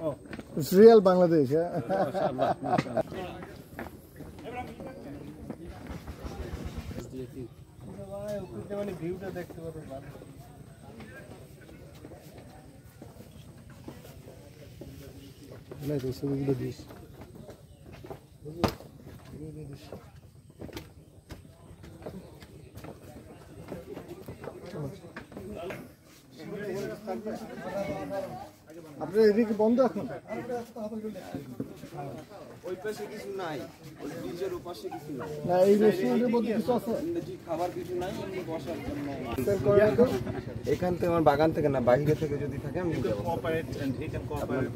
Oh, It's real Bangladesh, yeah. mashallah, mashallah. আপনার এদিকে বন্ধ এখন ওই পাশে কিছু নাই, ওই ব্রিজের ওপাশে কিছু নাই, না এই রেস্টুরেন্টের মধ্যে কিছু আছে এমনি খাবার কিছু নাই, এমনি বসার জন্য। সেল করে না তো এখান থেকে আমার বাগান থেকে না, বাইরে থেকে যদি থাকে আমি নিয়ে যাবো। Cooperate and he can cooperate.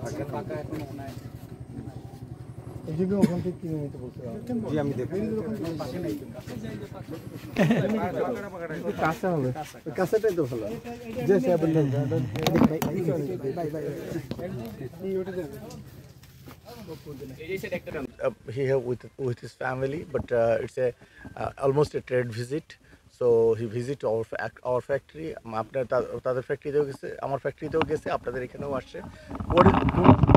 এই জন্য ওখান থেকে কিনে নিতে বলছিলাম জি আমি দেখি। কাঁচা হবে ওই কাঁচাটাই তো ভালো যে সে বললেন He here with his family, but it's a almost a trade visit. So he visit our factory. আপনার তাদের ফ্যাক্টরিতেও গেছে, আমার ফ্যাক্টরিতেও গেছে, আপনাদের এখানেও আসছে।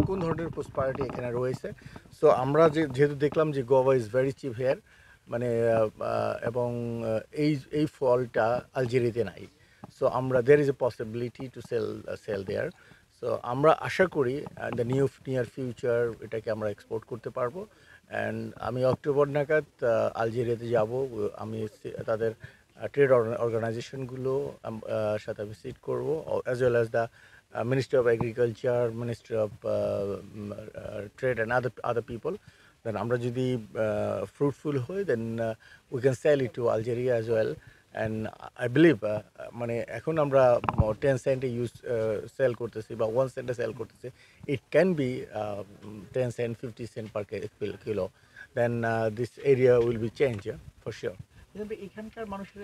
কোন ধরনের প্রসপারিটি এখানে রয়েছে। সো আমরা যেহেতু দেখলাম যে Goa is very cheap here, মানে এবং এই ফলটা আলজেরিয়াতে নাই। সো আমরা there is a possibility to sell there. So আমরা আশা করি দ্য নিয়ার ফিউচার এটাকে আমরা এক্সপোর্ট করতে পারবো। অ্যান্ড আমি অক্টোবর নাগাদ আলজেরিয়াতে যাব। আমি তাদের ট্রেড অর্গানাইজেশনগুলো সাথে ভিজিট করবো, as well as the Ministry of Agriculture, Ministry of Trade and other people. Then আমরা যদি fruitful হই, then we can sell it to Algeria as well. And I believe মানে এখন আমরা 10 সেন্টে সেল করতেছি বা 1 সেন্টে সেল করতেছি, it can be 10 cent 50 cent per kilo. Then this area will be changed, for sure. এখানকার মানুষের